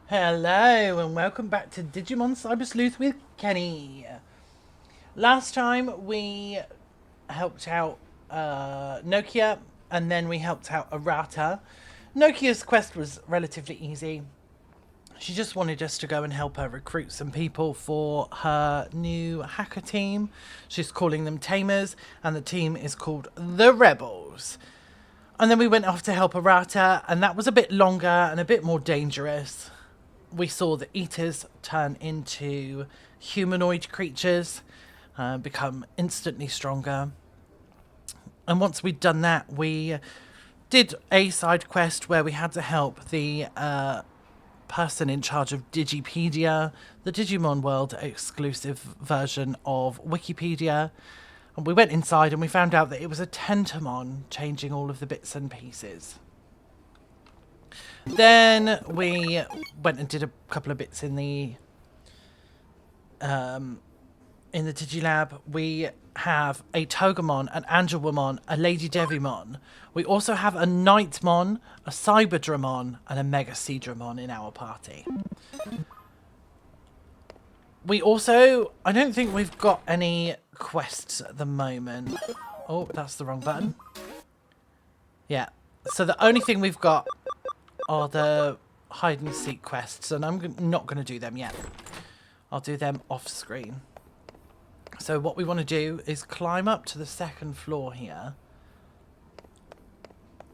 Hello and welcome back to Digimon Cyber Sleuth with Kenny. Last time we helped out Nokia and then we helped out Arata. Nokia's quest was relatively easy. She just wanted us to go and help her recruit some people for her new hacker team. She's calling them Tamers and the team is called the Rebels. And then we went off to help Arata and that was a bit longer and a bit more dangerous. We saw the eaters turn into humanoid creatures, become instantly stronger. And once we'd done that, we did a side quest where we had to help the person in charge of Digipedia, the Digimon World exclusive version of Wikipedia. And we went inside and we found out that it was a Tentamon changing all of the bits and pieces. Then we went and did a couple of bits in the Digilab. We have a Togemon, an Angelwomon, a Lady Devimon. We also have a Nightmon, a Cyberdramon, and a Mega Seadramon in our party. We also, I don't think we've got any quests at the moment. Oh, that's the wrong button. Yeah, so the only thing we've got are the hide and seek quests, and I'm not going to do them yet. I'll do them off screen. So what we want to do is climb up to the second floor here.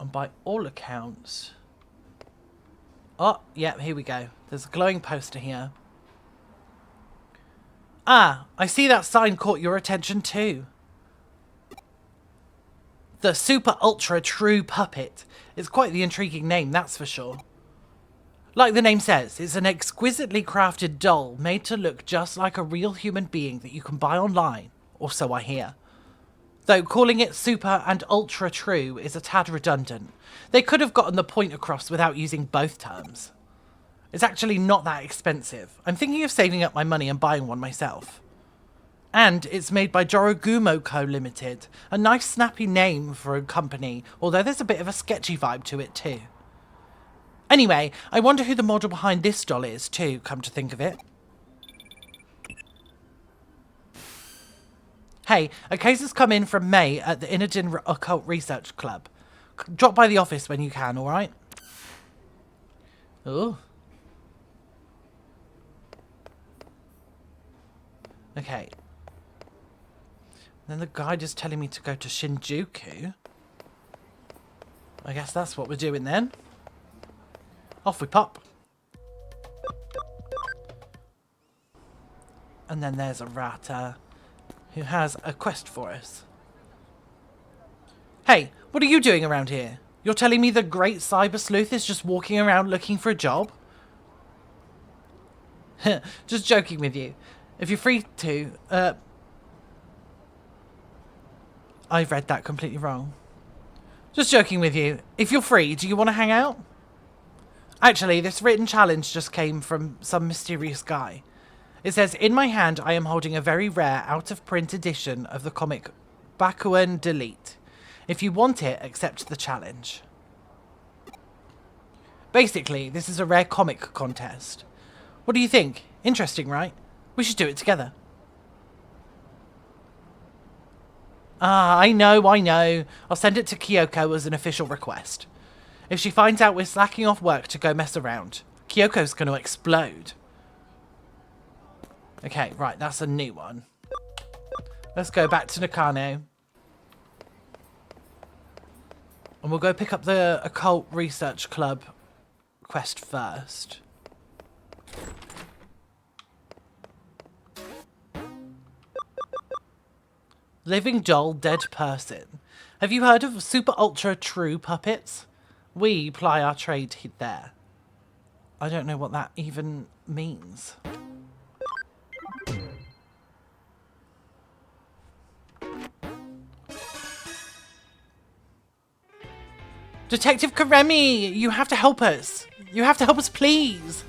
And by all accounts... Oh, yeah, here we go. There's a glowing poster here. Ah, I see that sign caught your attention too. The Super Ultra True Puppet. It's quite the intriguing name, that's for sure. Like the name says, it's an exquisitely crafted doll made to look just like a real human being that you can buy online, or so I hear. Though calling it Super and Ultra True is a tad redundant. They could have gotten the point across without using both terms. It's actually not that expensive. I'm thinking of saving up my money and buying one myself. And it's made by Jorogumo Co. Limited. A nice snappy name for a company, although there's a bit of a sketchy vibe to it too. Anyway, I wonder who the model behind this doll is too, come to think of it. Hey, a case has come in from May at the Inadin Occult Research Club. Drop by the office when you can, alright? Ooh. Okay. Then the guide is telling me to go to Shinjuku. I guess that's what we're doing then. Off we pop. And then there's Arata, who has a quest for us. Hey, what are you doing around here? You're telling me the great cyber sleuth is just walking around looking for a job? Just joking with you. If you're free to, I've read that completely wrong. Just joking with you. If you're free, do you want to hang out? Actually, this written challenge just came from some mysterious guy. It says, in my hand I am holding a very rare out-of-print edition of the comic Bakuan Delete. If you want it, accept the challenge. Basically, this is a rare comic contest. What do you think? Interesting, right? We should do it together. Ah, I know. I'll send it to Kyoko as an official request. If she finds out we're slacking off work to go mess around, Kyoko's going to explode. Okay, right, that's a new one. Let's go back to Nakano. And we'll go pick up the Occult Research Club quest first. Living doll, dead person. Have you heard of Super Ultra True Puppets? We ply our trade there. I don't know what that even means. Detective Karemi, you have to help us. You have to help us, please.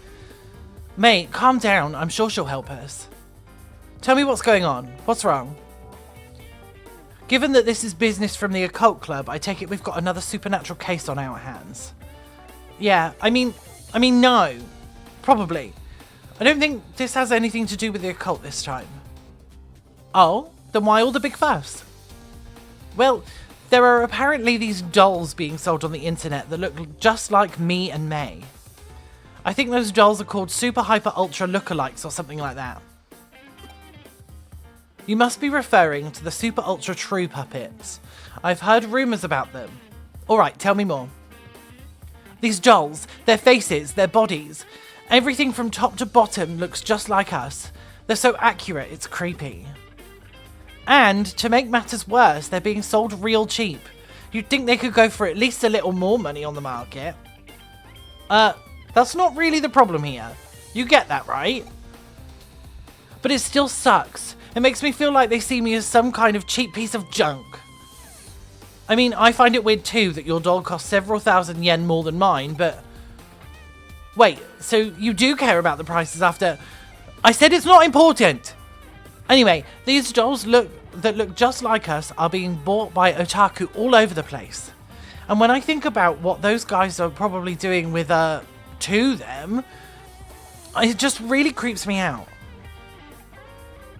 Mate, calm down. I'm sure she'll help us. Tell me what's going on. What's wrong? Given that this is business from the Occult Club, I take it we've got another supernatural case on our hands. Yeah, I mean, no. Probably. I don't think this has anything to do with the occult this time. Oh, then why all the big fuss? Well, there are apparently these dolls being sold on the internet that look just like me and May. I think those dolls are called Super Hyper Ultra Lookalikes or something like that. You must be referring to the Super Ultra True puppets. I've heard rumours about them. Alright, tell me more. These dolls, their faces, their bodies, everything from top to bottom looks just like us. They're so accurate, it's creepy. And, to make matters worse, they're being sold real cheap. You'd think they could go for at least a little more money on the market. That's not really the problem here. You get that, right? But it still sucks. It makes me feel like they see me as some kind of cheap piece of junk. I mean, I find it weird too that your doll costs several thousand yen more than mine, but... Wait, so you do care about the prices after... I said it's not important! Anyway, these dolls that look just like us are being bought by otaku all over the place. And when I think about what those guys are probably doing with, to them, it just really creeps me out.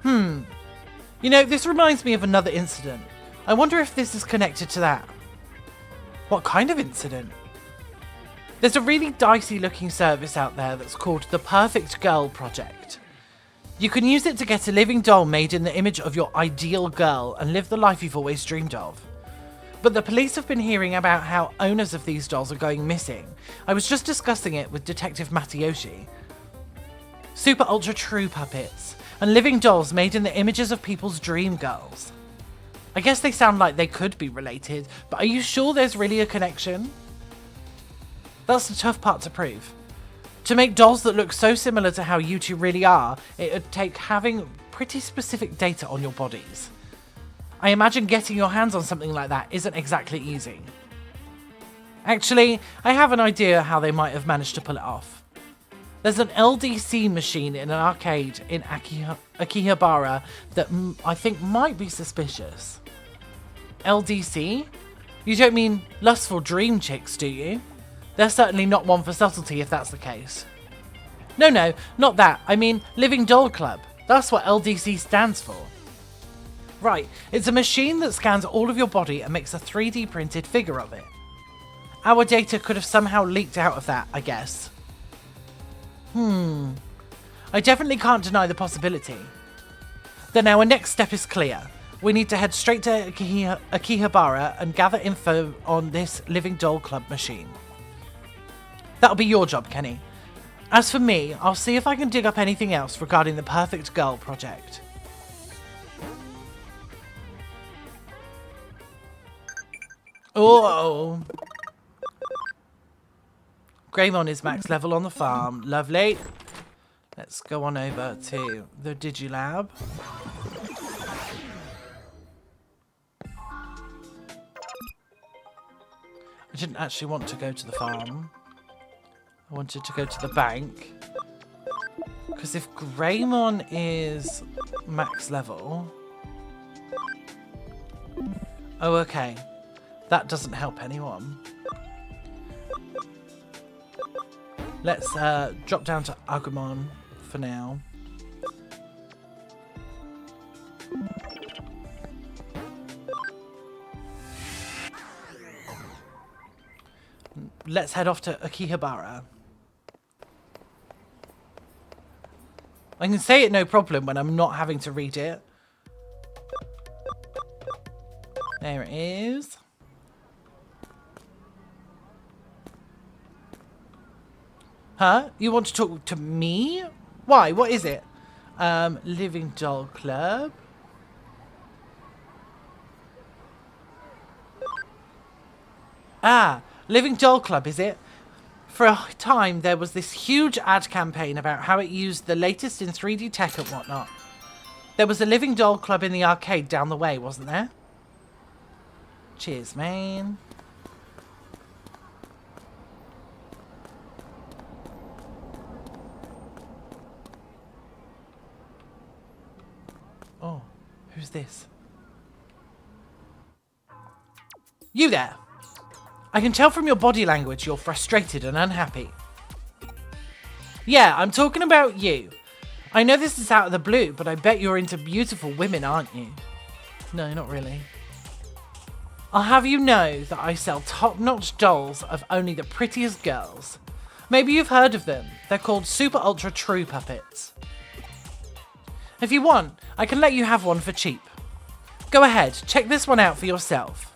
You know, this reminds me of another incident. I wonder if this is connected to that. What kind of incident? There's a really dicey looking service out there that's called the Perfect Girl Project. You can use it to get a living doll made in the image of your ideal girl and live the life you've always dreamed of. But the police have been hearing about how owners of these dolls are going missing. I was just discussing it with Detective Matayoshi. Super Ultra True puppets and living dolls made in the images of people's dream girls. I guess they sound like they could be related, but are you sure there's really a connection? That's the tough part to prove. To make dolls that look so similar to how you two really are, it would take having pretty specific data on your bodies. I imagine getting your hands on something like that isn't exactly easy. Actually, I have an idea how they might have managed to pull it off. There's an LDC machine in an arcade in Akihabara that I think might be suspicious. LDC? You don't mean lustful dream chicks, do you? They're certainly not one for subtlety if that's the case. No, not that. I mean Living Doll Club. That's what LDC stands for. Right, it's a machine that scans all of your body and makes a 3D printed figure of it. Our data could have somehow leaked out of that, I guess. I definitely can't deny the possibility. Then our next step is clear. We need to head straight to Akihabara and gather info on this Living Doll Club machine. That'll be your job, Kenny. As for me, I'll see if I can dig up anything else regarding the Perfect Girl project. Oh! Greymon is max level on the farm. Lovely. Let's go on over to the Digilab. I didn't actually want to go to the farm. I wanted to go to the bank. Because if Greymon is max level... Oh, okay. That doesn't help anyone. Let's drop down to Agumon for now. Let's head off to Akihabara. I can say it no problem when I'm not having to read it. There it is. Huh? You want to talk to me? Why? What is it? Living Doll Club? Ah, Living Doll Club, is it? For a time, there was this huge ad campaign about how it used the latest in 3D tech and whatnot. There was a Living Doll Club in the arcade down the way, wasn't there? Cheers, man. Oh, who's this? You there! I can tell from your body language you're frustrated and unhappy. Yeah, I'm talking about you. I know this is out of the blue, but I bet you're into beautiful women, aren't you? No, not really. I'll have you know that I sell top-notch dolls of only the prettiest girls. Maybe you've heard of them. They're called Super Ultra True Puppets. If you want, I can let you have one for cheap. Go ahead, check this one out for yourself.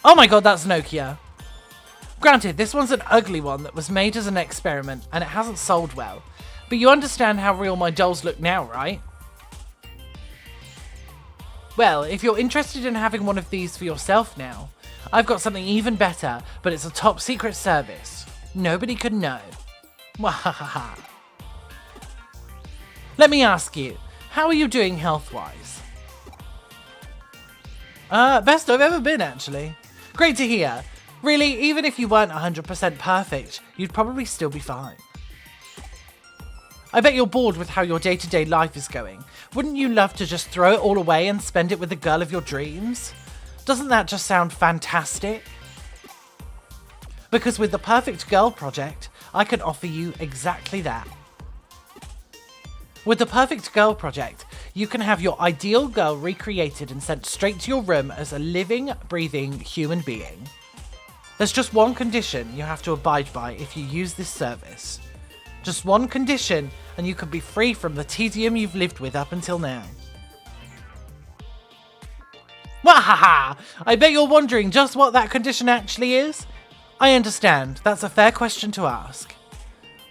Oh my god, that's Nokia. Granted, this one's an ugly one that was made as an experiment and it hasn't sold well. But you understand how real my dolls look now, right? Well, if you're interested in having one of these for yourself now, I've got something even better, but it's a top secret service. Nobody could know. Wahahaha. Let me ask you, how are you doing health-wise? Best I've ever been, actually. Great to hear. Really, even if you weren't 100% perfect, you'd probably still be fine. I bet you're bored with how your day-to-day life is going. Wouldn't you love to just throw it all away and spend it with the girl of your dreams? Doesn't that just sound fantastic? Because with the Perfect Girl project, I can offer you exactly that. With the Perfect Girl project, you can have your ideal girl recreated and sent straight to your room as a living, breathing human being. There's just one condition you have to abide by if you use this service. Just one condition, and you can be free from the tedium you've lived with up until now. Wahaha! I bet you're wondering just what that condition actually is. I understand, that's a fair question to ask.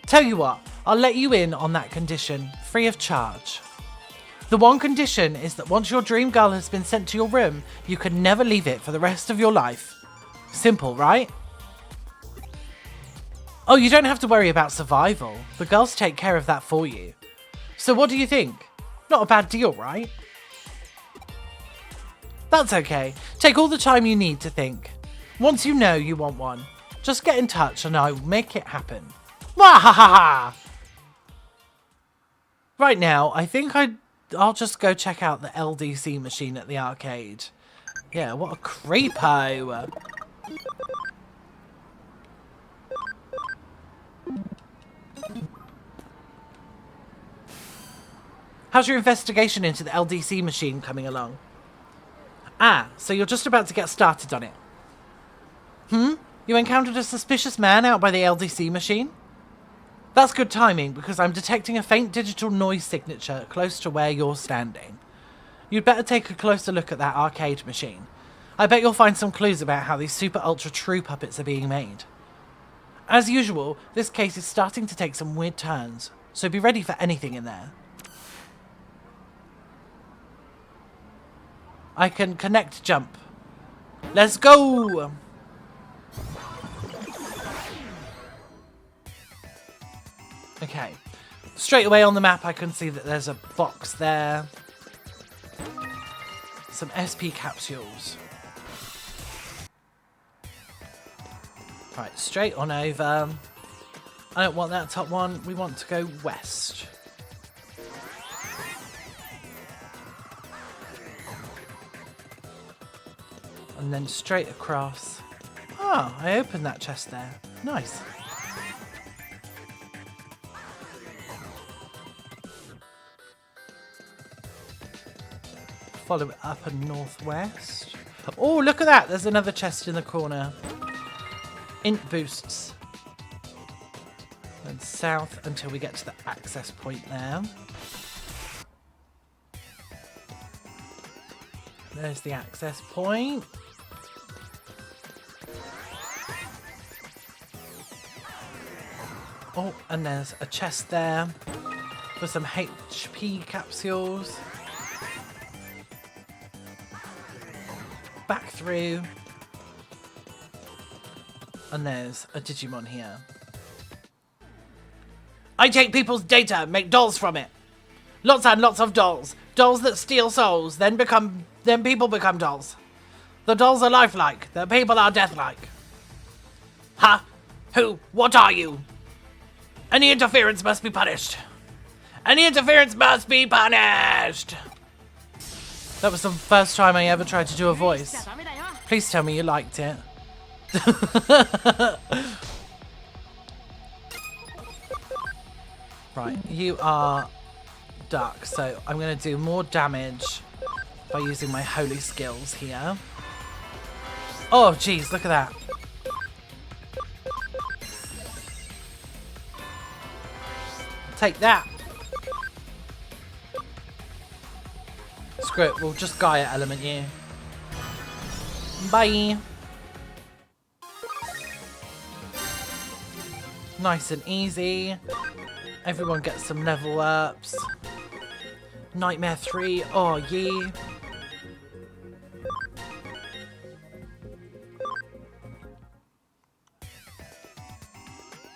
Tell you what, I'll let you in on that condition, free of charge. The one condition is that once your dream girl has been sent to your room, you can never leave it for the rest of your life. Simple, right? Oh, you don't have to worry about survival. The girls take care of that for you. So what do you think? Not a bad deal, right? That's okay. Take all the time you need to think. Once you know you want one, just get in touch and I'll make it happen. Wahahaha! Right now, I think I'll just go check out the LDC machine at the arcade. Yeah, what a creepo! How's your investigation into the LDC machine coming along? Ah, so you're just about to get started on it. You encountered a suspicious man out by the LDC machine? That's good timing, because I'm detecting a faint digital noise signature close to where you're standing. You'd better take a closer look at that arcade machine. I bet you'll find some clues about how these super ultra true puppets are being made. As usual, this case is starting to take some weird turns, so be ready for anything in there. I can connect jump. Let's go! Okay. Straight away on the map I can see that there's a box there. Some SP capsules. Right, straight on over. I don't want that top one. We want to go west. And then straight across. Oh, I opened that chest there. Nice. Follow it up and northwest. Oh, look at that. There's another chest in the corner. Int boosts. And south until we get to the access point there. There's the access point. Oh, and there's a chest there with some HP capsules. Back through. And there's a Digimon here. I take people's data and make dolls from it. Lots and lots of dolls. Dolls that steal souls, then people become dolls. The dolls are lifelike, the people are deathlike. Huh? Who? What are you? Any interference must be punished. Any interference must be punished! That was the first time I ever tried to do a voice. Please tell me you liked it. Right, you are dark, so I'm going to do more damage by using my holy skills here. Oh, jeez, look at that. Take that. Screw it, we'll just Gaia element you. Bye. Nice and easy. Everyone gets some level ups. Nightmare 3, oh yeah.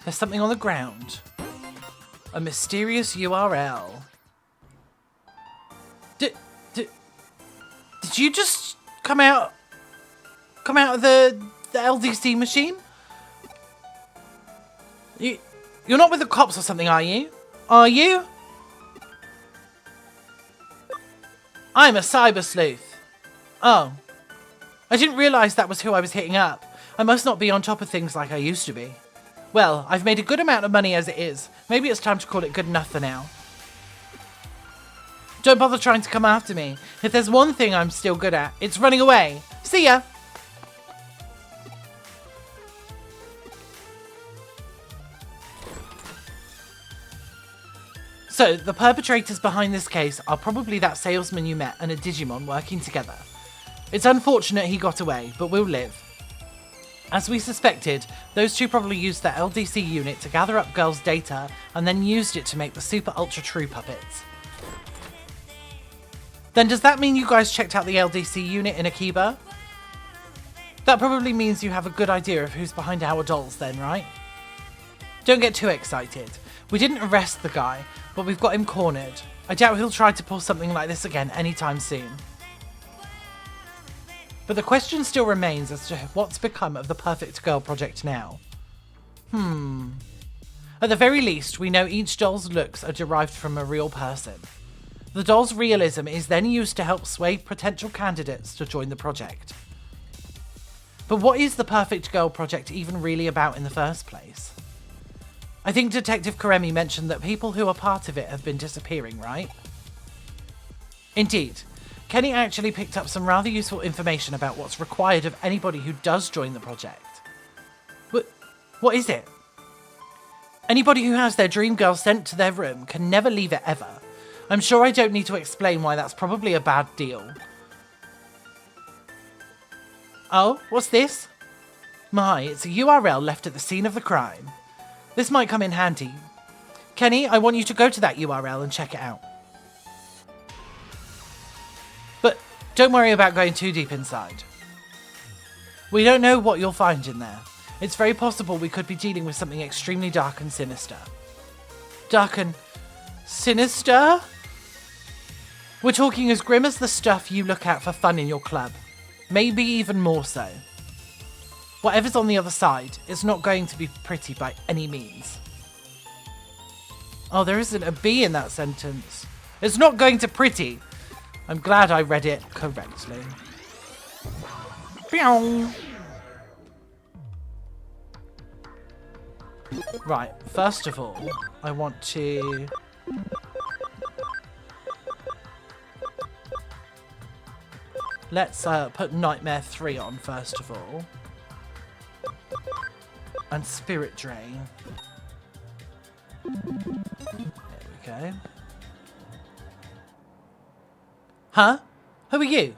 There's something on the ground. A mysterious URL. Did you just come out of the LDC machine? You're not with the cops or something, are you? Are you? I'm a cyber sleuth. Oh. I didn't realise that was who I was hitting up. I must not be on top of things like I used to be. Well, I've made a good amount of money as it is. Maybe it's time to call it good enough for now. Don't bother trying to come after me. If there's one thing I'm still good at, it's running away. See ya! So, the perpetrators behind this case are probably that salesman you met and a Digimon working together. It's unfortunate he got away, but we'll live. As we suspected, those two probably used the LDC unit to gather up girls' data and then used it to make the Super Ultra True puppets. Then does that mean you guys checked out the LDC unit in Akiba? That probably means you have a good idea of who's behind our dolls then, right? Don't get too excited. We didn't arrest the guy, but we've got him cornered. I doubt he'll try to pull something like this again anytime soon. But the question still remains as to what's become of the Perfect Girl project now. At the very least, we know each doll's looks are derived from a real person. The doll's realism is then used to help sway potential candidates to join the project. But what is the Perfect Girl project even really about in the first place? I think Detective Karemi mentioned that people who are part of it have been disappearing, right? Indeed. Kenny actually picked up some rather useful information about what's required of anybody who does join the project. What is it? Anybody who has their dream girl sent to their room can never leave it ever. I'm sure I don't need to explain why that's probably a bad deal. Oh, what's this? My, it's a URL left at the scene of the crime. This might come in handy. Kenny, I want you to go to that URL and check it out. But don't worry about going too deep inside. We don't know what you'll find in there. It's very possible we could be dealing with something extremely dark and sinister. Dark and sinister? We're talking as grim as the stuff you look at for fun in your club. Maybe even more so. Whatever's on the other side, it's not going to be pretty by any means. Oh, there isn't a B in that sentence. It's not going to pretty. I'm glad I read it correctly. Pew! Right, first of all, I want to... Let's put Nightmare 3 on first of all. And Spirit Drain. There we go. Huh? Who are you?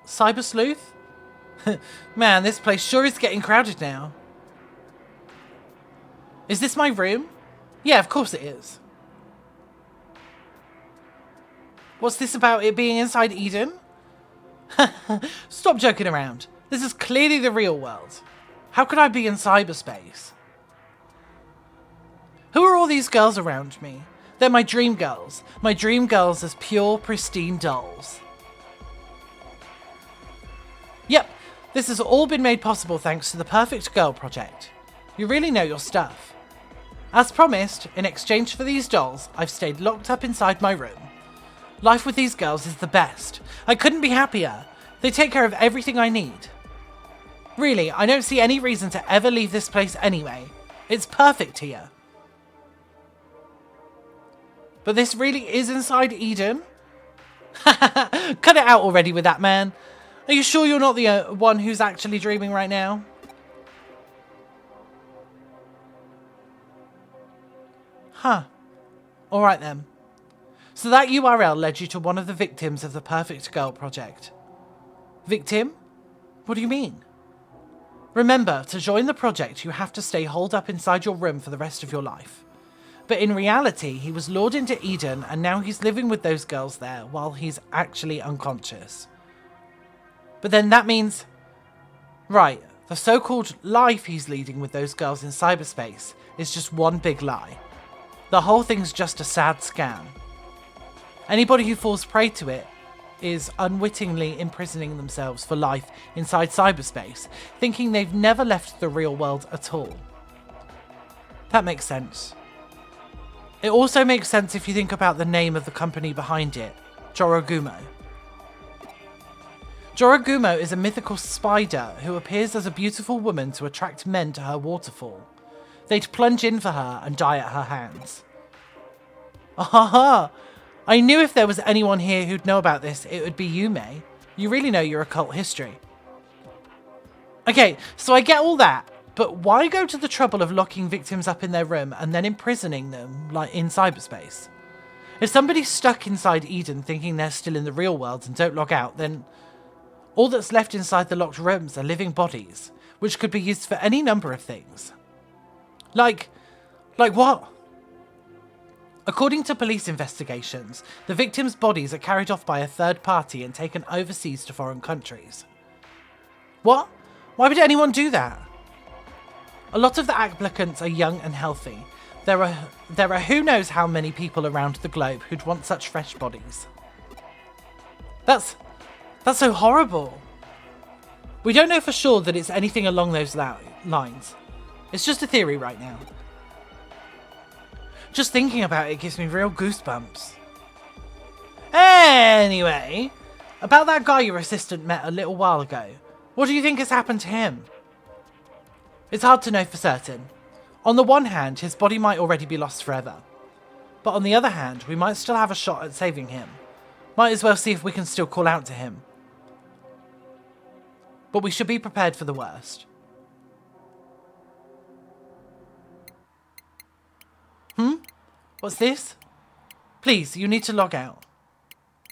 Cyber Sleuth? Man, this place sure is getting crowded now. Is this my room? Yeah, of course it is. What's this about it being inside Eden? Stop joking around. This is clearly the real world. How could I be in cyberspace? Who are all these girls around me? They're my dream girls. My dream girls as pure, pristine dolls. Yep, this has all been made possible thanks to the Perfect Girl project. You really know your stuff. As promised, in exchange for these dolls, I've stayed locked up inside my room. Life with these girls is the best. I couldn't be happier. They take care of everything I need. Really, I don't see any reason to ever leave this place anyway. It's perfect here. But this really is inside Eden? Cut it out already with that, man. Are you sure you're not the one who's actually dreaming right now? Huh. Alright then. So that URL led you to one of the victims of the Perfect Girl project. Victim? What do you mean? Remember, to join the project you have to stay holed up inside your room for the rest of your life. But in reality, he was lured into Eden and now he's living with those girls there while he's actually unconscious. But then that means... Right, the so-called life he's leading with those girls in cyberspace is just one big lie. The whole thing's just a sad scam. Anybody who falls prey to it is unwittingly imprisoning themselves for life inside cyberspace, thinking they've never left the real world at all. That makes sense. It also makes sense if you think about the name of the company behind it, Jorogumo. Jorogumo is a mythical spider who appears as a beautiful woman to attract men to her waterfall. They'd plunge in for her and die at her hands. Aha! I knew if there was anyone here who'd know about this, it would be you, May. You really know your occult history. Okay, so I get all that, but why go to the trouble of locking victims up in their room and then imprisoning them, like in cyberspace? If somebody's stuck inside Eden thinking they're still in the real world and don't log out, then all that's left inside the locked rooms are living bodies, which could be used for any number of things. Like what? According to police investigations, the victims' bodies are carried off by a third party and taken overseas to foreign countries. What? Why would anyone do that? A lot of the applicants are young and healthy. There are who knows how many people around the globe who'd want such fresh bodies. That's so horrible. We don't know for sure that it's anything along those lines. It's just a theory right now. Just thinking about it gives me real goosebumps. Anyway, about that guy your assistant met a little while ago. What do you think has happened to him? It's hard to know for certain. On the one hand, his body might already be lost forever. But on the other hand, we might still have a shot at saving him. Might as well see if we can still call out to him. But we should be prepared for the worst. What's this? Please, you need to log out.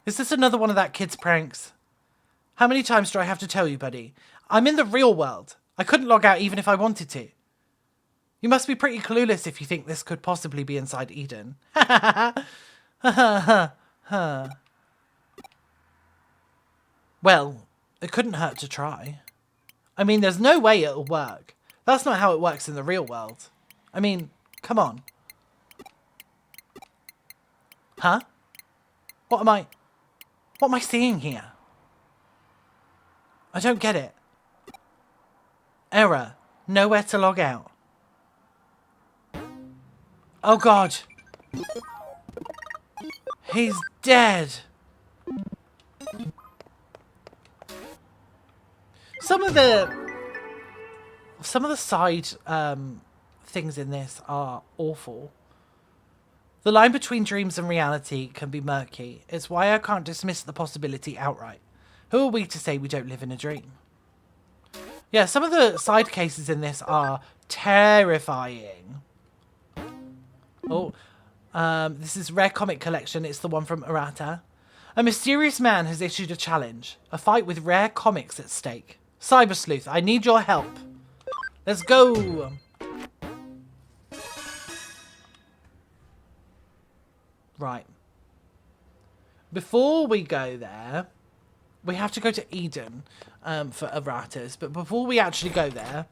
Is this another one of that kid's pranks? How many times do I have to tell you, buddy? I'm in the real world. I couldn't log out even if I wanted to. You must be pretty clueless if you think this could possibly be inside Eden. Well, it couldn't hurt to try. I mean, there's no way it'll work. That's not how it works in the real world. I mean, come on. Huh? What am I seeing here? I don't get it. Error. Nowhere to log out. Oh god. He's dead. Some of the side things in this are awful. The line between dreams and reality can be murky. It's why I can't dismiss the possibility outright. Who are we to say we don't live in a dream? Yeah, some of the side cases in this are terrifying. Oh, this is Rare Comic Collection. It's the one from Arata. A mysterious man has issued a challenge. A fight with rare comics at stake. Cyber Sleuth, I need your help. Let's go. Right. Before we go there, we have to go to Eden for Aratas. But before we actually go there,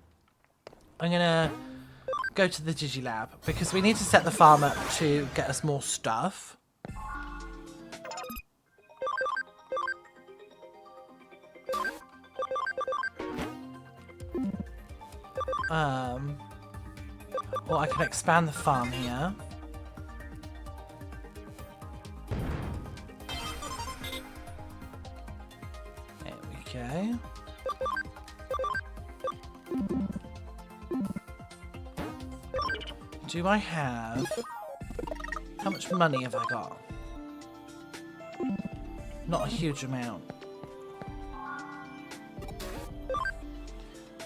I'm going to go to the Digilab because we need to set the farm up to get us more stuff. Or I can expand the farm here. There we go. Do I have How much money have I got? Not a huge amount.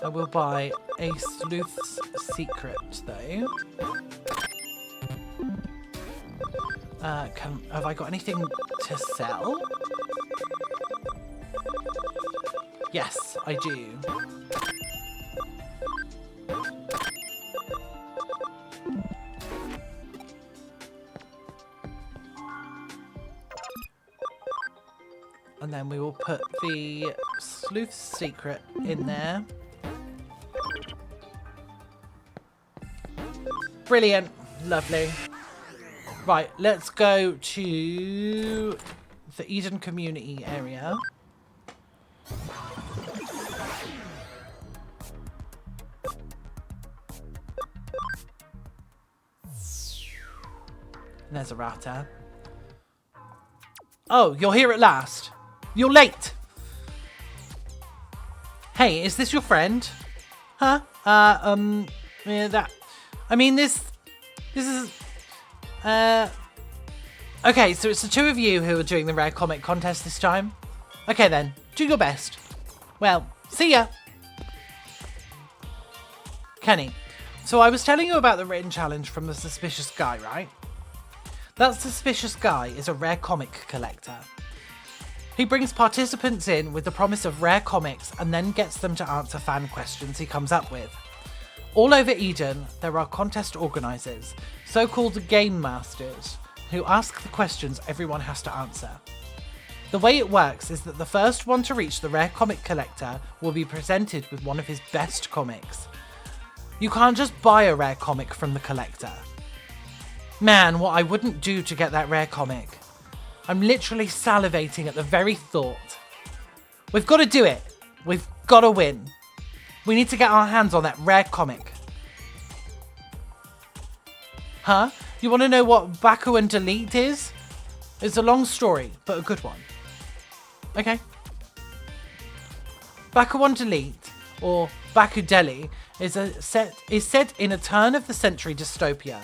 I will buy a Sleuth's secret, though. Have I got anything to sell? Yes, I do. And then we will put the Sleuth's secret in there. Brilliant. Lovely. Right, let's go to the Eden community area. And there's Arata. Oh, you're here at last. You're late. Hey, is this your friend? Huh? Yeah, that. I mean, this is. Okay, so it's the two of you who are doing the rare comic contest this time. Okay then, do your best. Well, see ya. Kenny, so I was telling you about the written challenge from the suspicious guy, right? That suspicious guy is a rare comic collector. He brings participants in with the promise of rare comics and then gets them to answer fan questions he comes up with. All over Eden, there are contest organisers, so-called game masters, who ask the questions everyone has to answer. The way it works is that the first one to reach the rare comic collector will be presented with one of his best comics. You can't just buy a rare comic from the collector. Man, what I wouldn't do to get that rare comic. I'm literally salivating at the very thought. We've got to do it. We've got to win. We need to get our hands on that rare comic. Huh? You want to know what Baku and Delete is? It's a long story, but a good one. Okay. Baku and Delete, or Baku Delhi, is set in a turn-of-the-century dystopia.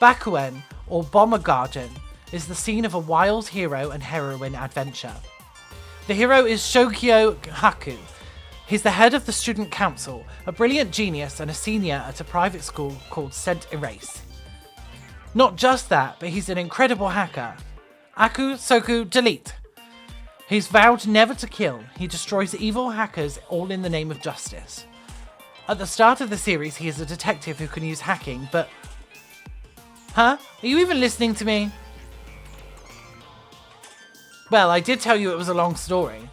Bakuen, or Bomber Garden, is the scene of a wild hero and heroine adventure. The hero is Shogyo Haku. He's the head of the student council, a brilliant genius and a senior at a private school called Sent Erase. Not just that, but he's an incredible hacker. Aku Soku Delete. He's vowed never to kill. He destroys evil hackers all in the name of justice. At the start of the series, he is a detective who can use hacking, but... Huh? Are you even listening to me? Well, I did tell you it was a long story.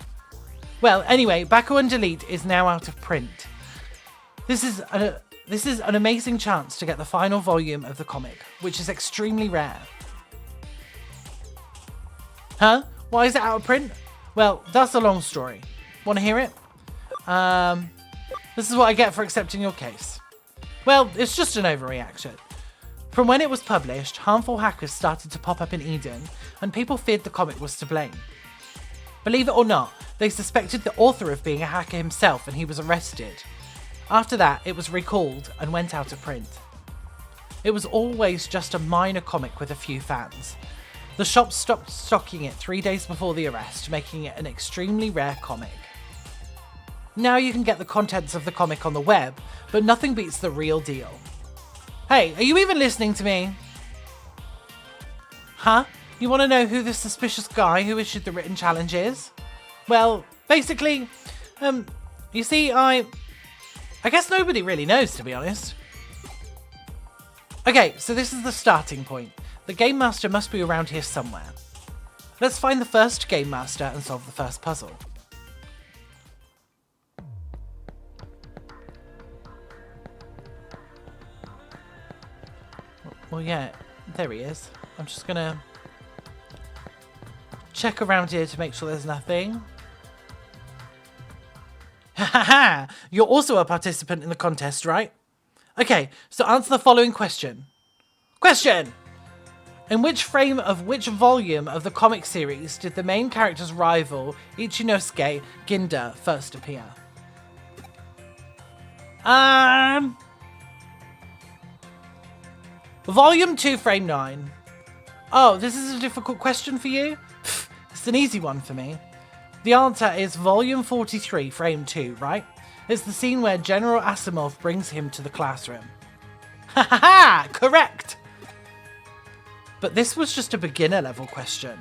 Well, anyway, Baku and Delete is now out of print. This is an amazing chance to get the final volume of the comic, which is extremely rare. Huh? Why is it out of print? Well, that's a long story. Want to hear it? This is what I get for accepting your case. Well, it's just an overreaction. From when it was published, harmful hackers started to pop up in Eden, and people feared the comic was to blame. Believe it or not, they suspected the author of being a hacker himself, and he was arrested. After that, it was recalled and went out of print. It was always just a minor comic with a few fans. The shop stopped stocking it 3 days before the arrest, making it an extremely rare comic. Now you can get the contents of the comic on the web, but nothing beats the real deal. Hey, are you even listening to me? Huh? You want to know who the suspicious guy who issued the written challenge is? Well, basically, you see, I guess nobody really knows, to be honest. Okay, so this is the starting point. The Game Master must be around here somewhere. Let's find the first Game Master and solve the first puzzle. Well, yeah, there he is. I'm just gonna check around here to make sure there's nothing. Ha ha ha! You're also a participant in the contest, right? Okay, so answer the following question. Question! In which frame of which volume of the comic series did the main character's rival, Ichinosuke Ginda, first appear? Volume 2, frame 9. Oh, this is a difficult question for you? Pfft, it's an easy one for me. The answer is volume 43, frame 2, right? It's the scene where General Asimov brings him to the classroom. Ha ha ha! Correct! But this was just a beginner level question.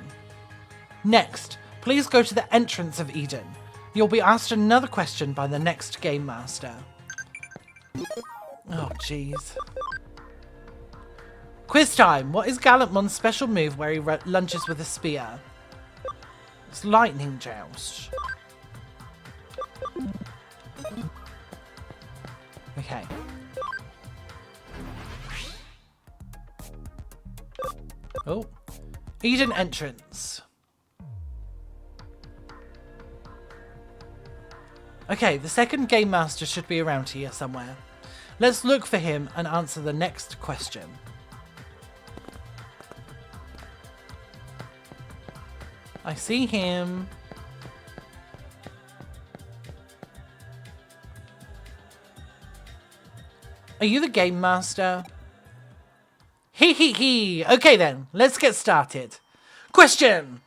Next, please go to the entrance of Eden. You'll be asked another question by the next Game Master. Oh, jeez. Quiz time! What is Gallantmon's special move where he lunges with a spear? It's Lightning Joust. Okay. Oh. Eden entrance. Okay, the second Game Master should be around here somewhere. Let's look for him and answer the next question. I see him. Are you the Game Master? Hee hee hee! Okay then, let's get started. Question!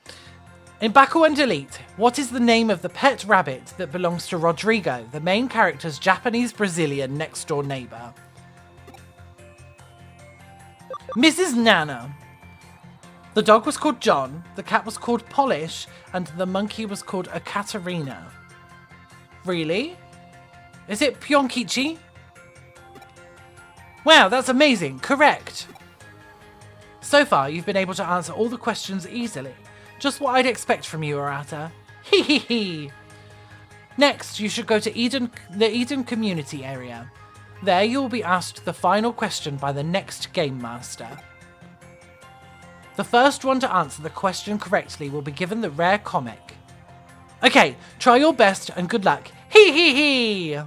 In Baku and Delete, what is the name of the pet rabbit that belongs to Rodrigo, the main character's Japanese-Brazilian next-door neighbour? Mrs. Nana. The dog was called John, the cat was called Polish, and the monkey was called Ekaterina. Really? Is it Pionkichi? Wow, that's amazing! Correct! So far, you've been able to answer all the questions easily. Just what I'd expect from you, Arata. Hee hee hee! Next, you should go to the Eden community area. There you will be asked the final question by the next Game Master. The first one to answer the question correctly will be given the rare comic. Okay, try your best and good luck. Hee hee hee!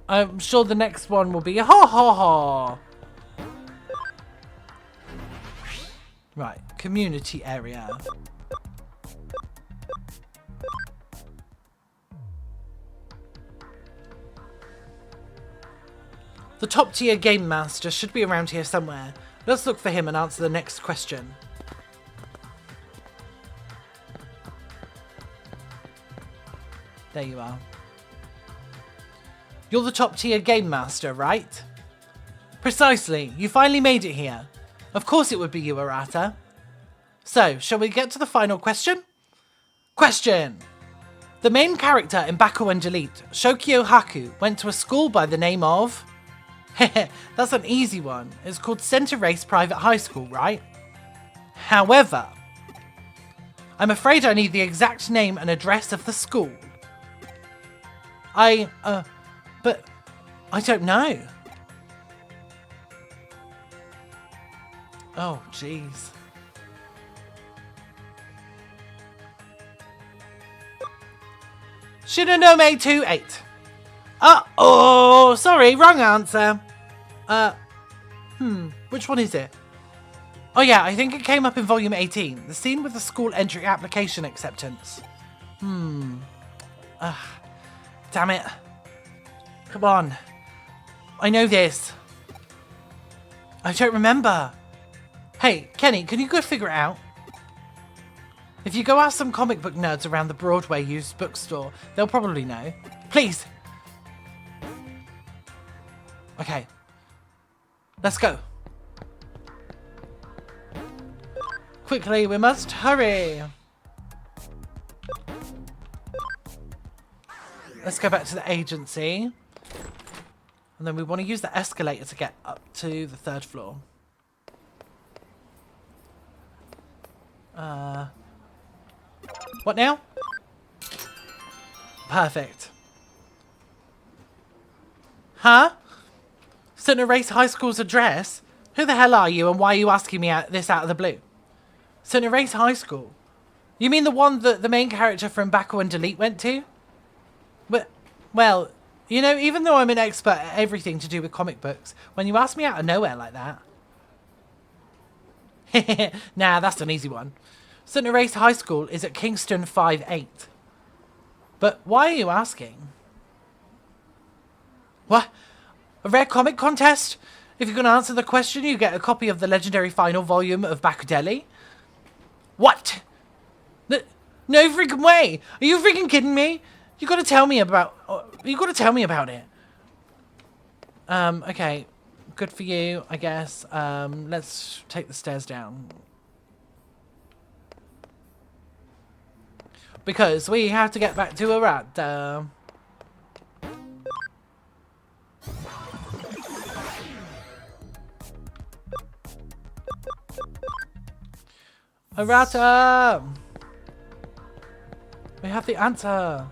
I'm sure the next one will be ha ha ha! Right, community area. The top tier Game Master should be around here somewhere. Let's look for him and answer the next question. There you are. You're the top tier Game Master, right? Precisely, you finally made it here. Of course it would be you, Arata. So, shall we get to the final question? Question! The main character in Baku and Delete, Shokyo Haku, went to a school by the name of... Heh, that's an easy one. It's called Center Race Private High School, right? However, I'm afraid I need the exact name and address of the school. But I don't know. Oh, jeez. Shinonome 28. Uh-oh, sorry, wrong answer. Which one is it? Oh yeah, I think it came up in volume 18. The scene with the school entry application acceptance. Damn it. Come on. I know this. I don't remember. Hey, Kenny, can you go figure it out? If you go ask some comic book nerds around the Broadway used bookstore, they'll probably know. Please. Okay. Let's go. Quickly, we must hurry. Let's go back to the agency. And then we want to use the escalator to get up to the 3rd floor. What now? Perfect. Huh? Center Race High School's address? Who the hell are you and why are you asking me this out of the blue? Center Race High School? You mean the one that the main character from Baku and Delete went to? Well, you know, even though I'm an expert at everything to do with comic books, when you ask me out of nowhere like that... Nah, that's an easy one. Center Race High School is at Kingston 5-8. But why are you asking? What? A rare comic contest? If you can answer the question, you get a copy of the legendary final volume of Bakudeli. What? No freaking way! Are you freaking kidding me? You gotta tell me about it. Okay. Good for you, I guess. Let's take the stairs down. Because we have to get back to Arata. Arata! We have the answer.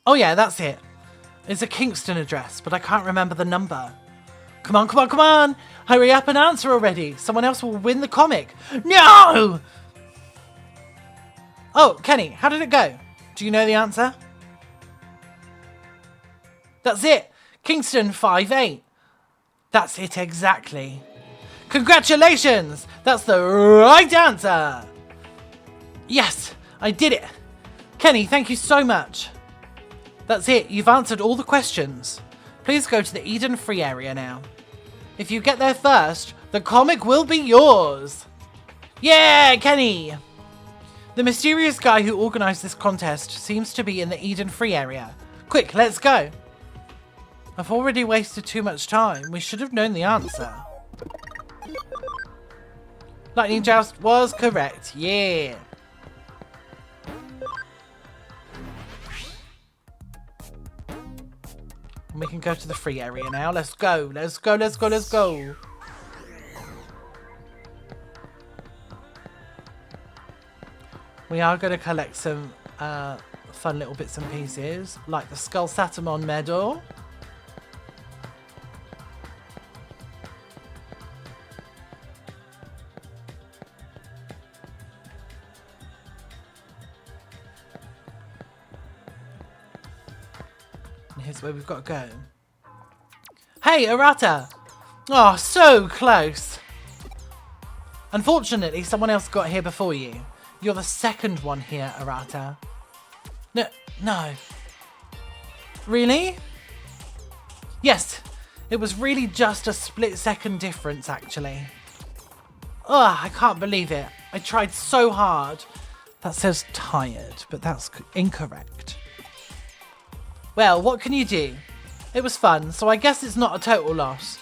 Oh yeah, that's it. It's a Kingston address, but I can't remember the number. Come on, come on, come on! Hurry up and answer already. Someone else will win the comic. No! Oh, Kenny, how did it go? Do you know the answer? That's it. Kingston 5-8. That's it exactly. Congratulations! That's the right answer! Yes, I did it. Kenny, thank you so much. That's it, you've answered all the questions. Please go to the Eden Free area now. If you get there first, the comic will be yours. Yeah, Kenny! The mysterious guy who organised this contest seems to be in the Eden Free area. Quick, let's go. I've already wasted too much time. We should have known the answer. Lightning Joust was correct. Yeah. We can go to the free area now. Let's go. Let's go. Let's go. Let's go. We are going to collect some fun little bits and pieces, like the Skull Satamon medal. And here's where we've got to go. Hey, Arata! Oh, so close! Unfortunately, someone else got here before you. You're the second one here, Arata. No. Really? Yes, it was really just a split-second difference, actually. Ugh, I can't believe it. I tried so hard. That says tired, but that's incorrect. Well, what can you do? It was fun, so I guess it's not a total loss.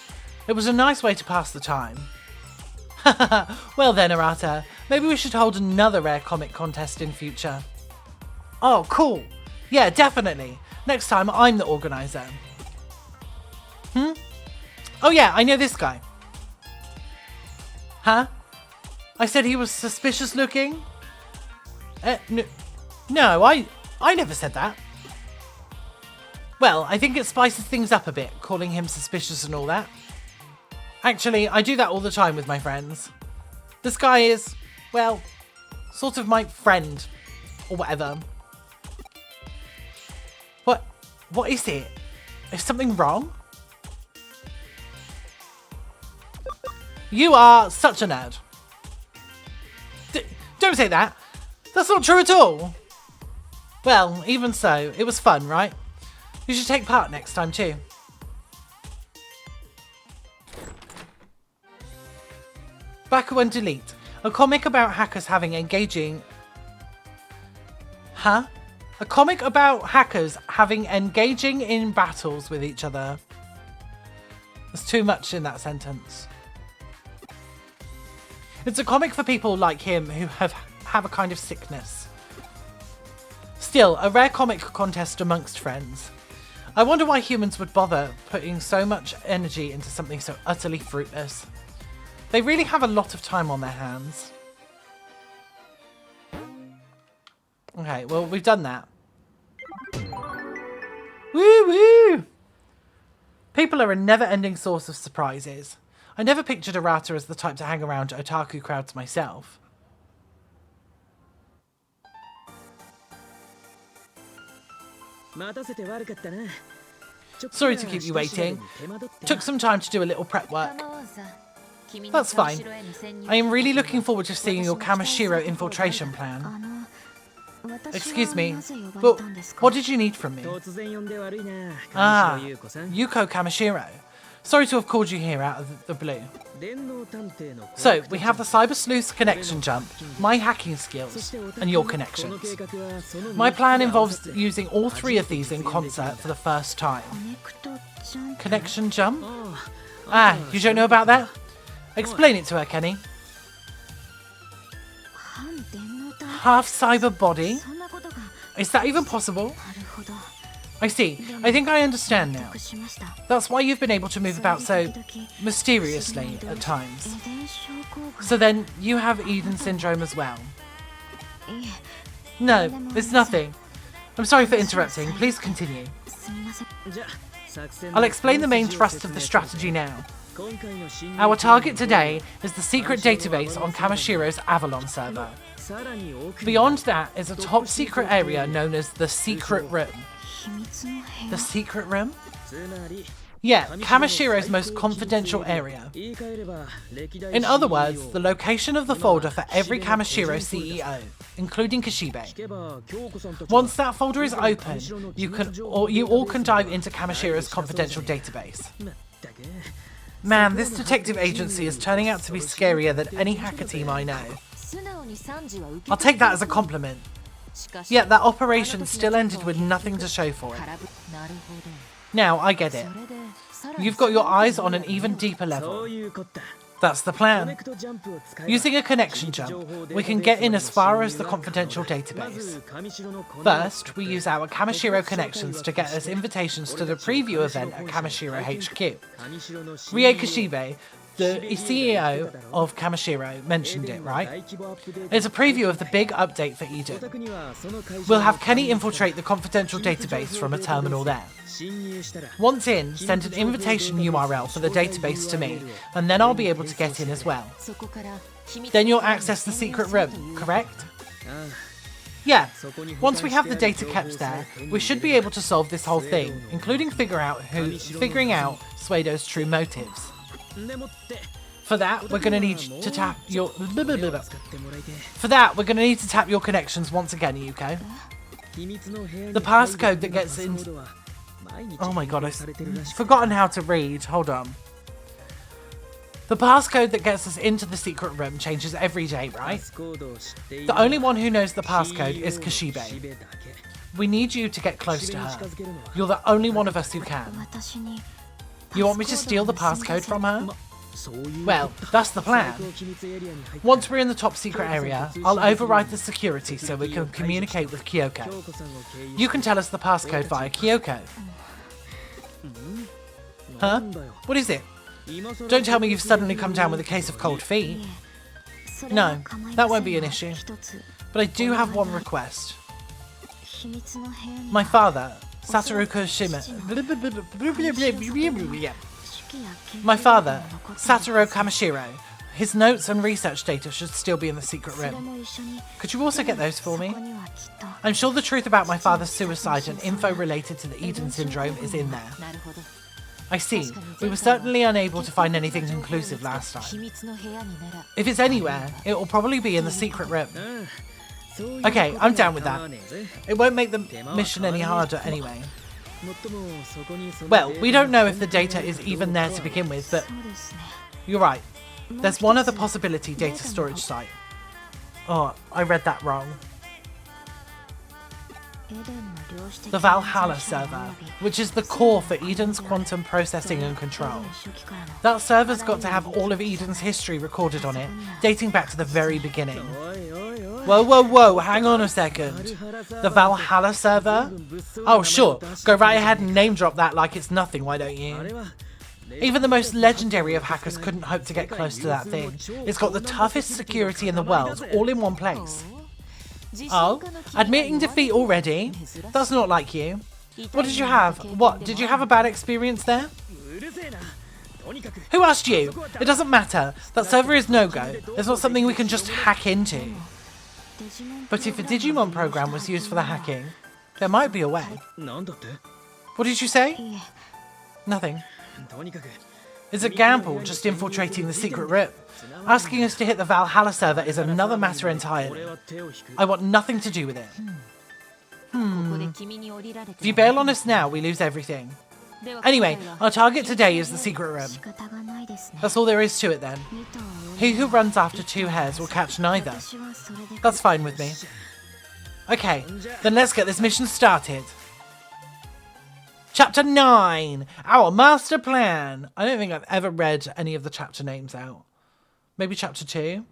It was a nice way to pass the time. Well then, Arata, maybe we should hold another rare comic contest in future. Oh, cool. Yeah, definitely. Next time, I'm the organizer. Oh yeah, I know this guy. Huh? I said he was suspicious looking? No, I never said that. Well, I think it spices things up a bit, calling him suspicious and all that. Actually, I do that all the time with my friends. This guy is, well, sort of my friend, or whatever. What is it? Is something wrong? You are such a nerd. Don't say that. That's not true at all. Well, even so, it was fun, right? You should take part next time too. Baku and Delete. A comic about hackers having engaging... Huh? A comic about hackers having engaging in battles with each other. There's too much in that sentence. It's a comic for people like him who have a kind of sickness. Still, a rare comic contest amongst friends. I wonder why humans would bother putting so much energy into something so utterly fruitless. They really have a lot of time on their hands. Okay, well, we've done that. Woo woo! People are a never-ending source of surprises. I never pictured Arata as the type to hang around otaku crowds myself. Sorry to keep you waiting. Took some time to do a little prep work. That's fine. I am really looking forward to seeing your Kamishiro infiltration plan. Excuse me, but what did you need from me? Ah, Yuuko Kamishiro. Sorry to have called you here out of the blue. So, we have the Cyber Sleuth's connection jump, my hacking skills, and your connections. My plan involves using all three of these in concert for the first time. Connection jump? Ah, you don't know about that? Explain it to her, Kenny. Half cyber body? Is that even possible? I see. I think I understand now. That's why you've been able to move about so mysteriously at times. So then, you have Eden syndrome as well. No, it's nothing. I'm sorry for interrupting. Please continue. I'll explain the main thrust of the strategy now. Our target today is the secret database on Kamishiro's Avalon Server. Beyond that is a top secret area known as the Secret Room. The Secret Room? Yeah, Kamishiro's most confidential area. In other words, the location of the folder for every Kamishiro CEO, including Kishibe. Once that folder is open, you all can dive into Kamishiro's confidential database. Man, this detective agency is turning out to be scarier than any hacker team I know. I'll take that as a compliment. Yet that operation still ended with nothing to show for it. Now, I get it. You've got your eyes on an even deeper level. That's the plan. Using a connection jump, we can get in as far as the confidential database. First, we use our Kamishiro connections to get us invitations to the preview event at Kamishiro HQ. Rie Kishibe, the CEO of Kamishiro, mentioned it, right? It's a preview of the big update for Eden. We'll have Kenny infiltrate the confidential database from a terminal there. Once in, send an invitation URL for the database to me, and then I'll be able to get in as well. Then you'll access the secret room, correct? Yeah, once we have the data kept there, we should be able to solve this whole thing, including figuring out Suedo's true motives. For that, we're going to need to tap your... For that, we're going to need to tap your connections once again, Yuuko. The passcode that gets in... Oh my god, I've forgotten how to read. Hold on. The passcode that gets us into the secret room changes every day, right? The only one who knows the passcode is Kishibe. We need you to get close to her. You're the only one of us who can. You want me to steal the passcode from her? Well, that's the plan. Once we're in the top secret area, I'll override the security so we can communicate with Kyoko. You can tell us the passcode via Kyoko. Huh? What is it? Don't tell me you've suddenly come down with a case of cold feet. No, that won't be an issue. But I do have one request. My father, Satoru Kamishiro, his notes and research data should still be in the secret room. Could you also get those for me? I'm sure the truth about my father's suicide and info related to the Eden syndrome is in there. I see. We were certainly unable to find anything conclusive last time. If it's anywhere, it will probably be in the secret room. Okay, I'm down with that. It won't make the mission any harder anyway. Well, we don't know if the data is even there to begin with, but you're right. There's one other possibility data storage site. Oh, I read that wrong. The Valhalla Server, which is the core for Eden's quantum processing and control. That server's got to have all of Eden's history recorded on it, dating back to the very beginning. Whoa, hang on a second. The Valhalla Server? Oh, sure, go right ahead and name drop that like it's nothing, why don't you? Even the most legendary of hackers couldn't hope to get close to that thing. It's got the toughest security in the world, all in one place. Oh, admitting defeat already? That's not like you. What did you have? What, did you have a bad experience there? Who asked you? It doesn't matter. That server is no-go. It's not something we can just hack into. But if a Digimon program was used for the hacking, there might be a way. What did you say? Nothing. It's a gamble just infiltrating the secret room. Asking us to hit the Valhalla server is another matter entirely. I want nothing to do with it. If you bail on us now, we lose everything. Anyway, our target today is the secret room. That's all there is to it then. He who runs after two hares will catch neither. That's fine with me. Okay, then let's get this mission started. Chapter 9, our master plan. I don't think I've ever read any of the chapter names out. Maybe chapter 2?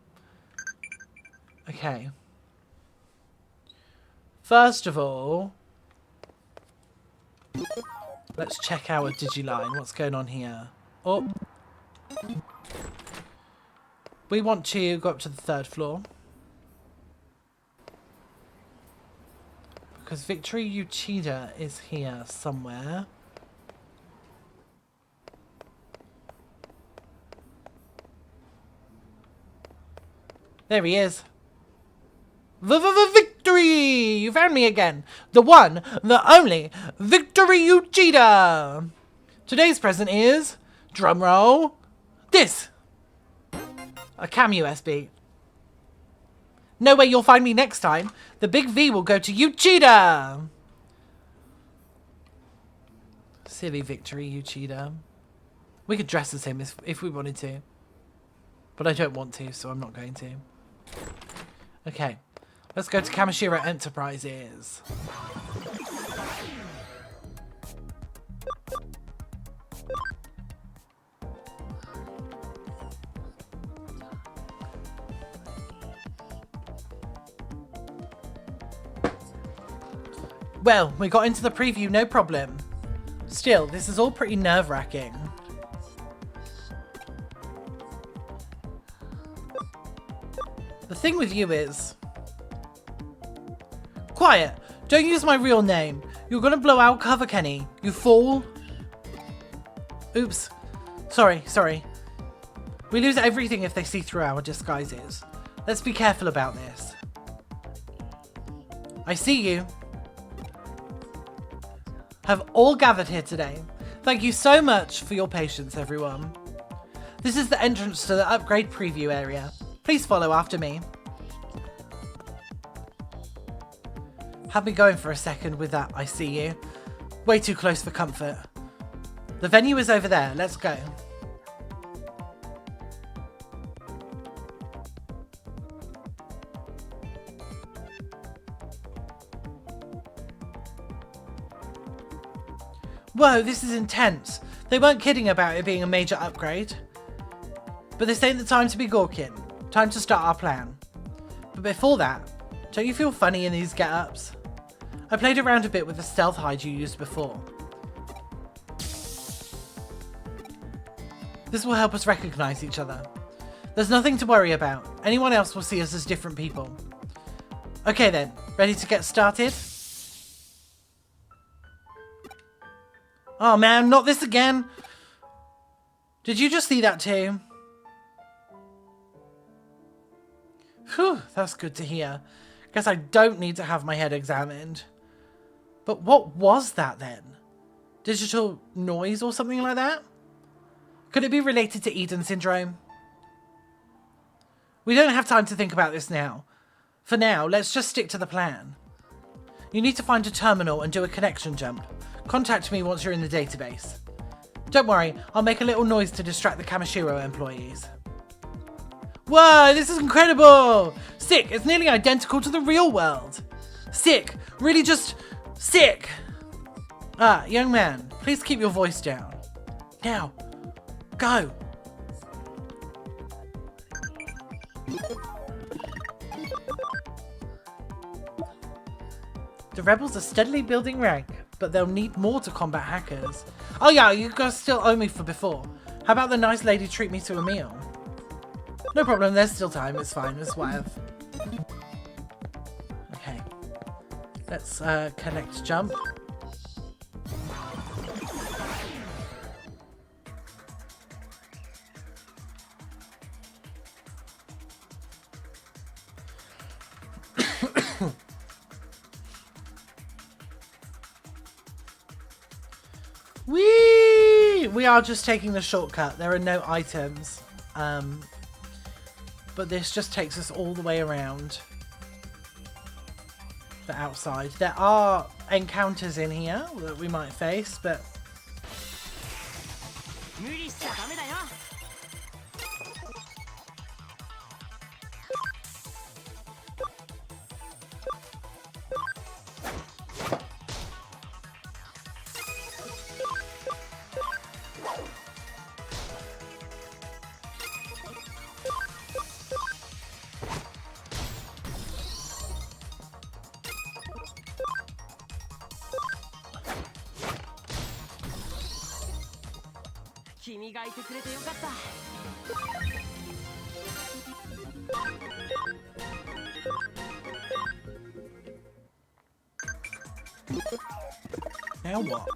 Okay. First of all, let's check our Digiline. What's going on here? Oh. We want to go up to the 3rd floor. Because Victory Uchida is here somewhere. There he is. Victory! You found me again. The one, the only, Victory Uchida! Today's present is, drumroll, this. A cam USB. No way you'll find me next time. The big V will go to Uchida! Silly Victory Uchida. We could dress as him if we wanted to. But I don't want to, so I'm not going to. Okay. Let's go to Kamishiro Enterprises. Well, we got into the preview, no problem. Still, this is all pretty nerve-wracking. The thing with you is... Quiet! Don't use my real name. You're gonna blow out cover, Kenny. You fool. Oops. Sorry. We lose everything if they see through our disguises. Let's be careful about this. I see you. Have all gathered here today. Thank you so much for your patience, everyone. This is the entrance to the upgrade preview area. Please follow after me. Had me going for a second with that, I see you. Way too close for comfort. The venue is over there. Let's go. Whoa, this is intense. They weren't kidding about it being a major upgrade. But this ain't the time to be gawking. Time to start our plan. But before that, don't you feel funny in these get-ups? I played around a bit with the stealth hide you used before. This will help us recognize each other. There's nothing to worry about. Anyone else will see us as different people. Okay then, ready to get started? Oh man, not this again! Did you just see that too? Whew, that's good to hear. Guess I don't need to have my head examined. But what was that then? Digital noise or something like that? Could it be related to Eden syndrome? We don't have time to think about this now. For now, let's just stick to the plan. You need to find a terminal and do a connection jump. Contact me once you're in the database. Don't worry, I'll make a little noise to distract the Kamishiro employees. Whoa, this is incredible! Sick, it's nearly identical to the real world. Sick, really just sick. Ah, young man, please keep your voice down. Now, go. The rebels are steadily building rank, but they'll need more to combat hackers. Oh yeah, you guys still owe me for before. How about the nice lady treat me to a meal? No problem, there's still time, it's fine, it's whatever. Okay. Let's connect jump. Whee! We are just taking the shortcut. There are no items. But this just takes us all the way around. the outside. There are encounters in here that we might face, but... Now what?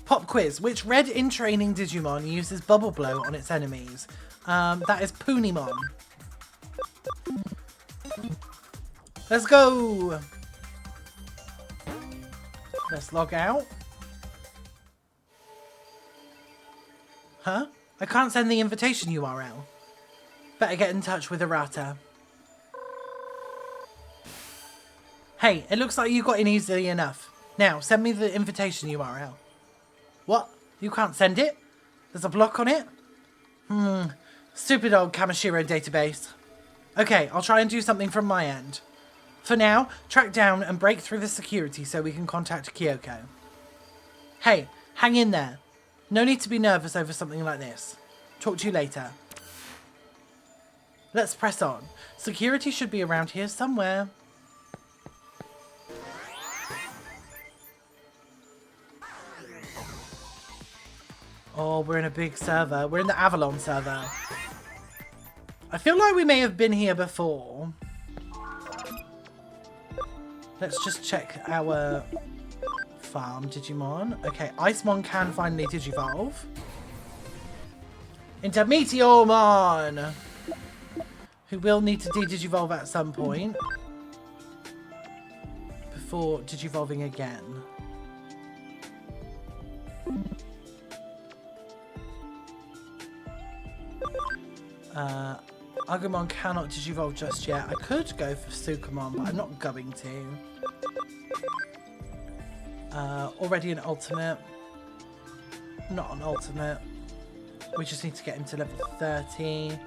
Pop quiz. Which red in training Digimon uses Bubble Blow on its enemies? That is Punimon. Let's go! Let's log out. Huh? I can't send the invitation URL. Better get in touch with Arata. Hey, it looks like you got in easily enough. Now, send me the invitation URL. What? You can't send it? There's a block on it? Stupid old Kamishiro database. Okay, I'll try and do something from my end. For now, track down and break through the security so we can contact Kyoko. Hey, hang in there. No need to be nervous over something like this. Talk to you later. Let's press on. Security should be around here somewhere. Oh, we're in a big server. We're in the Avalon server. I feel like we may have been here before. Let's just check our farm Digimon. Okay, Icemon can finally Digivolve. Into Meteormon! Who will need to Digivolve at some point. Before Digivolving again. Agumon cannot Digivolve just yet. I could go for Sukamon, but I'm not going to. Already an ultimate. Not an ultimate. We just need to get him to level 30.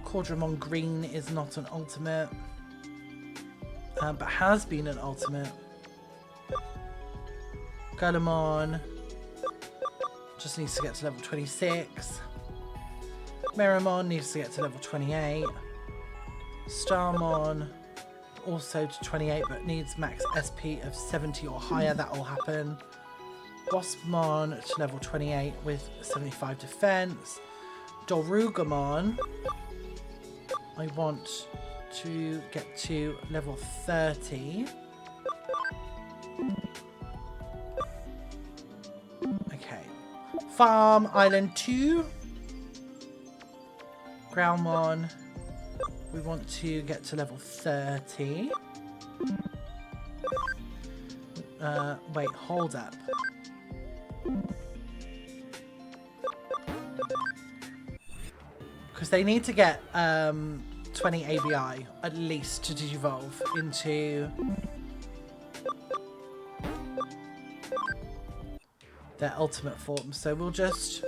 Quadramon Green is not an ultimate. But has been an ultimate. Golemon just needs to get to level 26. Meramon needs to get to level 28. Starmon also to 28 but needs max SP of 70 or higher. That will happen. Waspmon to level 28 with 75 defense. Dorugamon, I want to get to level 30. Okay. Farm Island 2. Groundmon, we want to get to level 30. Wait, hold up. Because they need to get 20 ABI at least to Digivolve into their ultimate form. So we'll just...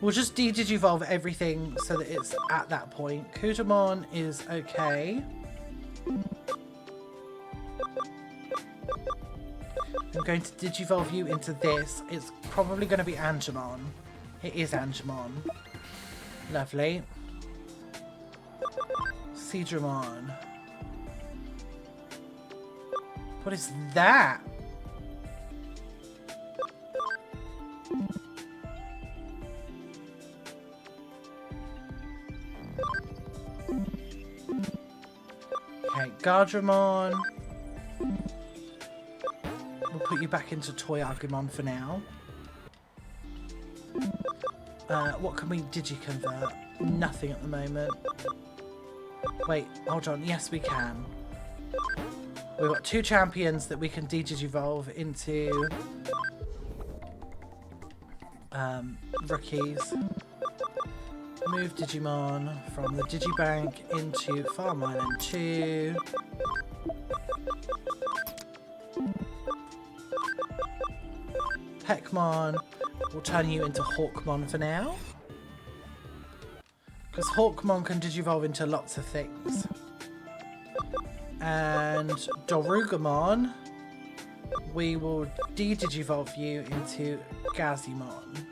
We'll just de-Digivolve everything so that it's at that point. Kudamon is okay. I'm going to Digivolve you into this. It's probably going to be Angemon. It is Angemon. Lovely. Seadramon. What is that? Okay, Gardramon. We'll put you back into Toy Agumon for now. What can we Digi-convert? Nothing at the moment. Wait, hold on. Yes, we can. We've got 2 champions that we can Digivolve into rookies. Move Digimon from the Digibank into Farm Island 2. Peckmon, we'll turn you into Hawkmon for now. Because Hawkmon can digivolve into lots of things. And Dorugamon, we will de-digivolve you into Gazimon.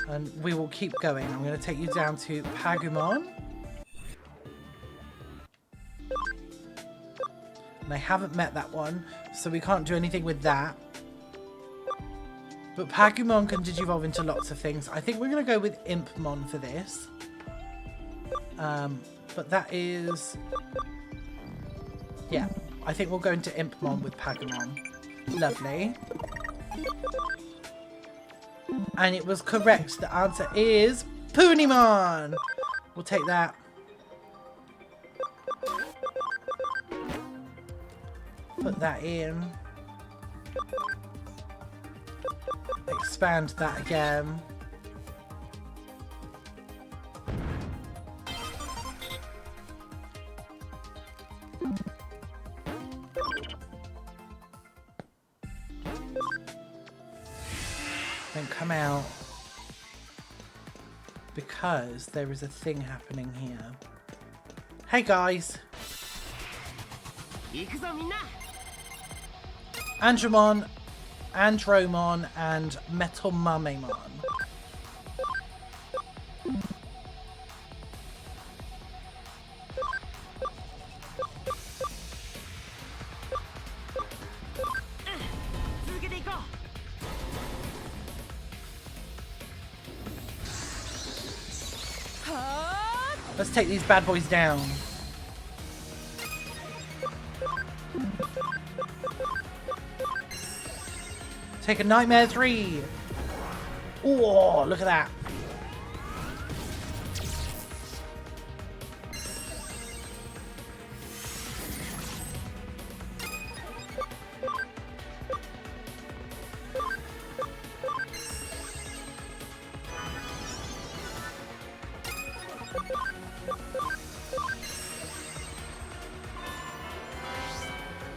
And we will keep going. I'm going to take you down to Pagumon. And I haven't met that one, so we can't do anything with that. But Pagumon can digivolve into lots of things. I think we're going to go with Impmon for this. But that is... yeah, I think we'll go into Impmon with Pagumon. Lovely. And it was correct. The answer is Punimon. We'll take that. Put that in. Expand that again. Then come out. Because there is a thing happening here. Hey guys! Andromon, Andromon, and Metalmamemon. Let's take these bad boys down. Take a Nightmare 3. Oh, look at that.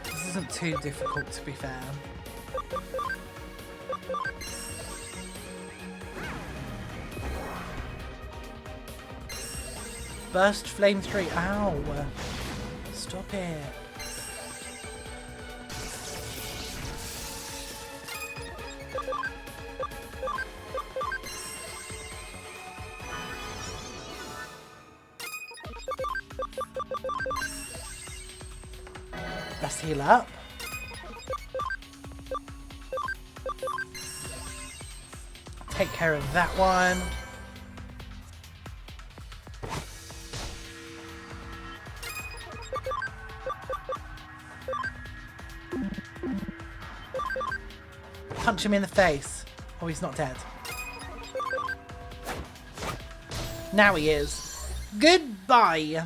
This isn't too difficult, to be fair. Burst Flame 3. Ow. Stop it. Let's heal up. Take care of that one. Punch him in the face. Oh, he's not dead. Now he is. Goodbye.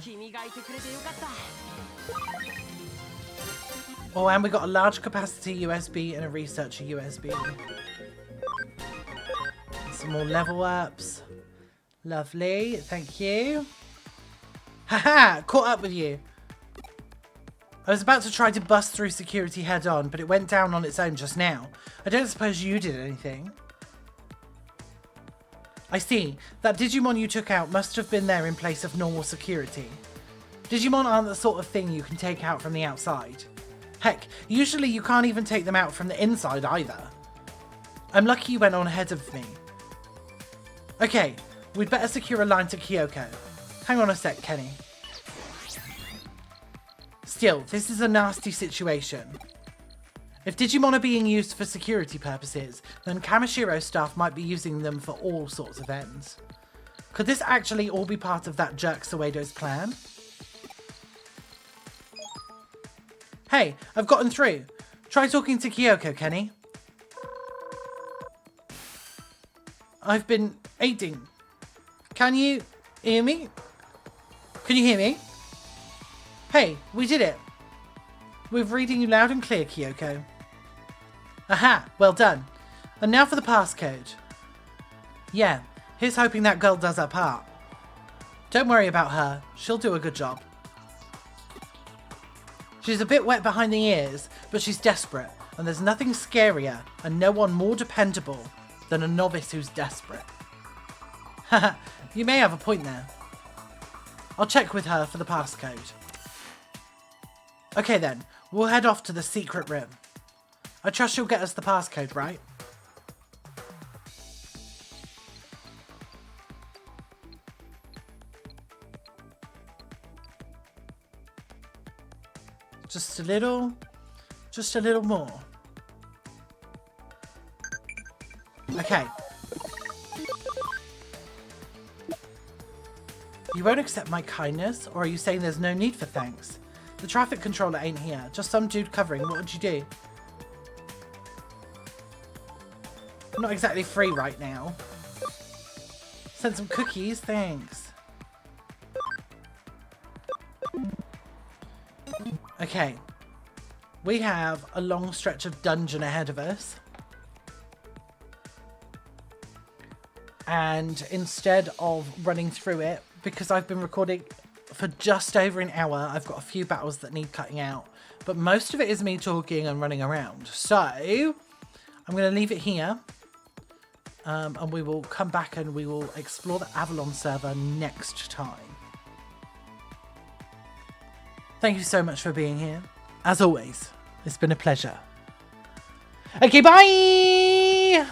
Oh, and we got a large capacity USB and a researcher USB. Some more level ups. Lovely. Thank you. Haha! Caught up with you. I was about to try to bust through security head on, but it went down on its own just now. I don't suppose you did anything. I see. That Digimon you took out must have been there in place of normal security. Digimon aren't the sort of thing you can take out from the outside. Heck, usually you can't even take them out from the inside either. I'm lucky you went on ahead of me. Okay, we'd better secure a line to Kyoko. Hang on a sec, Kenny. Still, this is a nasty situation. If Digimon are being used for security purposes, then Kamishiro staff might be using them for all sorts of ends. Could this actually all be part of that jerk Suedo's plan? Hey, I've gotten through. Try talking to Kyoko, Kenny. I've been aiding. Can you hear me? Can you hear me? Hey, we did it. We're reading you loud and clear, Kyoko. Aha, well done. And now for the passcode. Yeah, here's hoping that girl does her part. Don't worry about her. She'll do a good job. She's a bit wet behind the ears, but she's desperate, and there's nothing scarier and no one more dependable than a novice who's desperate. Haha, you may have a point there. I'll check with her for the passcode. Okay then, we'll head off to the secret room. I trust you'll get us the passcode, right? Just a little more. Okay. You won't accept my kindness, or are you saying there's no need for thanks? The traffic controller ain't here, just some dude covering. What would you do? I'm not exactly free right now. Send some cookies, thanks. Okay. We have a long stretch of dungeon ahead of us. And instead of running through it, because I've been recording for just over an hour, I've got a few battles that need cutting out. But most of it is me talking and running around. So, I'm going to leave it here. And we will come back and we will explore the Avalon server next time. Thank you so much for being here. As always, it's been a pleasure. Okay, bye!